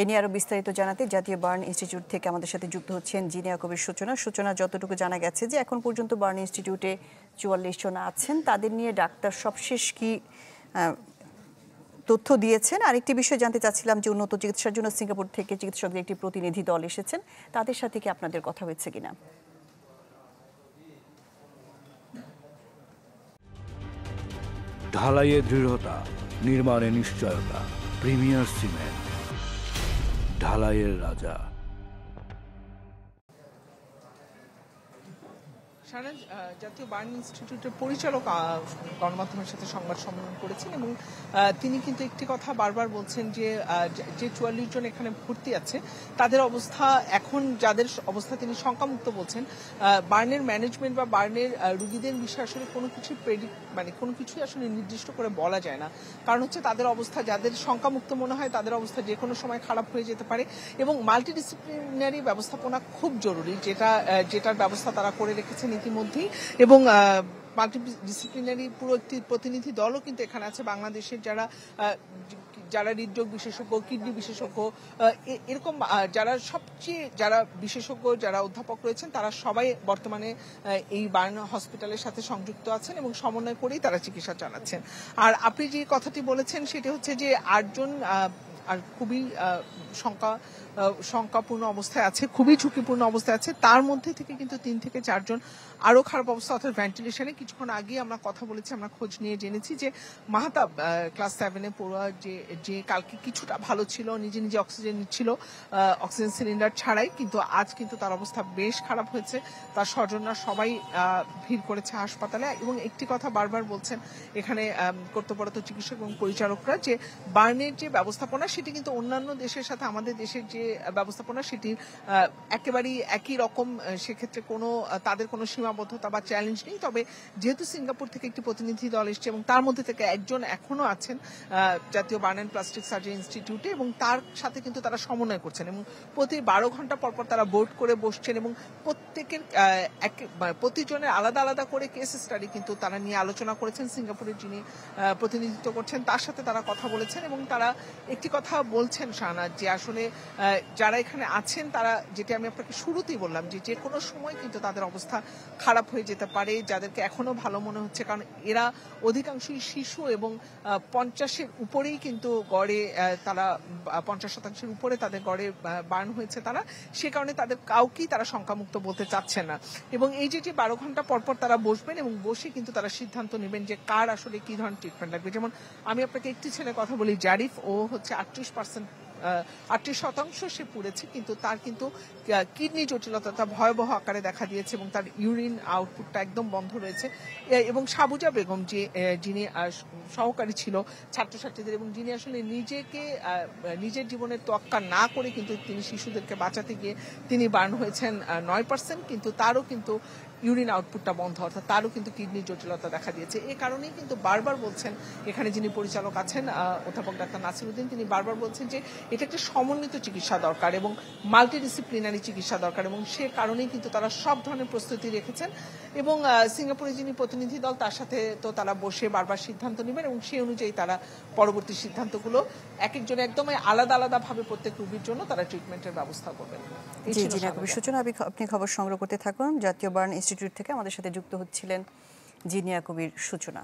এ নিয়ে আরো বিস্তারিত জানাতে জাতীয় বার্ন ইনস্টিটিউট থেকে আমাদের সাথে যুক্ত হচ্ছেন জিনিয়া কবির সূচনা। যতটুকু জানা গেছে যে এখন পর্যন্ত বার্ন ইনস্টিটিউটে 44 জন আছেন, তাদের নিয়ে ডাক্তার সবশেষ কি তথ্য দিয়েছেন। আরেকটি বিষয় জানতে চাচ্ছিলাম যে উন্নত চিকিৎসার জন্য সিঙ্গাপুর থেকে চিকিৎসকদের একটি প্রতিনিধি দল এসেছেন, তাদের সাথে কি আপনাদের কথা হয়েছে কিনা? ঢালাইয়ে দৃঢ়তা, নির্মাণে নিশ্চয়তা, প্রিমিয়ার সিমেন্ট, ঢালাইয়ের রাজা। জাতীয় বার্ন ইনস্টিটিউটের পরিচালক গণমাধ্যমের সাথে সংবাদ সম্মেলন করেছেন এবং তিনি কিন্তু একটি কথা বারবার বলছেন যে 44 জন এখানে ভর্তি আছে তাদের অবস্থা এখন, যাদের অবস্থা তিনি শঙ্কামুক্ত বলছেন। বার্নের ম্যানেজমেন্ট বা বার্নের রুগীদের বিষয়ে আসলে কোনো কিছুই আসলে নির্দিষ্ট করে বলা যায় না, কারণ হচ্ছে তাদের অবস্থা, যাদের শঙ্কামুক্ত মনে হয় তাদের অবস্থা যে কোনো সময় খারাপ হয়ে যেতে পারে এবং মাল্টিডিসিপ্লিনারি ব্যবস্থাপনা খুব জরুরি, যেটার ব্যবস্থা তারা করে রেখেছেন ইতিমধ্যেই। এবং মাল্টিডিসিপ্লিনারি পুরো একটি প্রতিনিধি দলও কিন্তু এখানে আছে বাংলাদেশের, যারা হৃদরোগ বিশেষজ্ঞ, কিডনি বিশেষজ্ঞ, এরকম যারা বিশেষজ্ঞ, যারা অধ্যাপক রয়েছেন, তারা সবাই বর্তমানে এই বার্ন হসপিটালের সাথে সংযুক্ত আছেন এবং সমন্বয় করেই তারা চিকিৎসা চালাচ্ছেন। আর আপনি যে কথাটি বলেছেন সেটা হচ্ছে যে 8 জন আর খুবই শঙ্কাপূর্ণ অবস্থায় আছে, খুবই ঝুঁকিপূর্ণ অবস্থায় আছে। তার মধ্যে থেকে কিন্তু 3 থেকে 4 জন আরো খারাপ অবস্থা, অর্থাৎ ভেন্টিলেশনে। কিছুক্ষণ আগে আমরা কথা বলেছি, আমরা খোঁজ নিয়ে জেনেছি যে মাহতাব ক্লাস 7-এ পড়ুয়া যে কালকে কিছুটা ভালো ছিল, নিজে নিজে অক্সিজেন নিচ্ছিল অক্সিজেন সিলিন্ডার ছাড়াই, কিন্তু আজ কিন্তু তার অবস্থা বেশ খারাপ হয়েছে। তার স্বজনরা সবাই ভিড় করেছে হাসপাতালে এবং একটি কথা বারবার বলছেন এখানে কর্তব্যরত চিকিৎসক এবং পরিচারকরা, যে বার্নের যে ব্যবস্থাপনা সেটি কিন্তু অন্যান্য দেশের সাথে আমাদের দেশের যে ব্যবস্থাপনা সেটি একেবারেই একই রকম। সেক্ষেত্রে তাদের কোনো সীমাবদ্ধতা বা চ্যালেঞ্জ নেই। তবে যেহেতু সিঙ্গাপুর থেকে একটি প্রতিনিধি দল এসছে এবং তার মধ্যে থেকে একজন এখনো আছেন জাতীয় বার্ন অ্যান্ড প্লাস্টিক সার্জারি ইনস্টিটিউটে, এবং তার সাথে কিন্তু তারা সমন্বয় করছেন এবং প্রতি 12 ঘন্টা পর তারা বোর্ড করে বসছেন এবং প্রতিজনের আলাদা আলাদা করে কেস স্টাডি কিন্তু তারা নিয়ে আলোচনা করেছেন। সিঙ্গাপুরের যিনি প্রতিনিধিত্ব করছেন তার সাথে তারা কথা বলেছেন এবং তারা একটি কথা বলছেন শাহনাজ, যে আসলে যারা এখানে আছেন তারা, যেটি আমি আপনাকে শুরুতেই বললাম, যে কোনো সময় কিন্তু তাদের অবস্থা খারাপ হয়ে যেতে পারে। যাদেরকে এখনো ভালো মনে হচ্ছে, কারণ এরা অধিকাংশই শিশু এবং 50-এর উপরেই কিন্তু গড়ে তারা 50% উপরে তাদের গড়ে বার্ন হয়েছে তারা, সে কারণে তাদের কাউকেই তারা শঙ্কামুক্ত বলতে চাচ্ছেন না। এবং এই যে 12 ঘন্টা পর তারা বসবেন এবং বসে কিন্তু তারা সিদ্ধান্ত নেবেন যে কার আসলে কি ধরনের ট্রিটমেন্ট লাগবে। যেমন আমি আপনাকে একটি ছেলের কথা বলি, জারিফ, ও হচ্ছে 38% সে পুড়েছে, কিন্তু তার কিন্তু কিডনি জটিলতা ভয়াবহ আকারে দেখা দিয়েছে এবং তার ইউরিন আউটপুটটা একদম বন্ধ রয়েছে। এবং সাবুজা বেগম, যিনি সহকারী ছিল ছাত্রছাত্রীদের এবং যিনি আসলে নিজের জীবনের তোয়াক্কা না করে কিন্তু তিনি শিশুদেরকে বাঁচাতে গিয়ে তিনি বার্ন হয়েছেন 9%, কিন্তু তারও কিন্তু ইউরিন আউটপুটটা বন্ধ, অর্থাৎ তারও কিন্তু কিডনি জটিলতা দেখা দিয়েছে। এই কারণেই কিন্তু বারবার বলছেন এখানে যিনি পরিচালক আছেন অধ্যাপক ডাক্তার নাসিরউদ্দিন, তিনি বারবার বলছেন যে এটা একটা সমন্বিত চিকিৎসা দরকার এবং মাল্টিডিসিপ্লিনারি চিকিৎসা দরকার, এবং সে কারণেই কিন্তু তারা সব ধরনের প্রস্তুতি রেখেছেন। এবং সিঙ্গাপুরে যিনি প্রতিনিধি দল, তার সাথে তো তারা বসে বারবার সিদ্ধান্ত নেবেন এবং সেই অনুযায়ী তারা পরবর্তী সিদ্ধান্তগুলো একজনে একদমই আলাদা আলাদা ভাবে প্রত্যেক রোগীর জন্য তারা ট্রিটমেন্টের ব্যবস্থা করবেন। আপনি খবর সংগ্রহ করতে থাকুন। জাতীয় বার্ন ইনস্টিটিউট থেকে আমাদের সাথে যুক্ত হচ্ছিলেন জিনিয়া কবির সূচনা।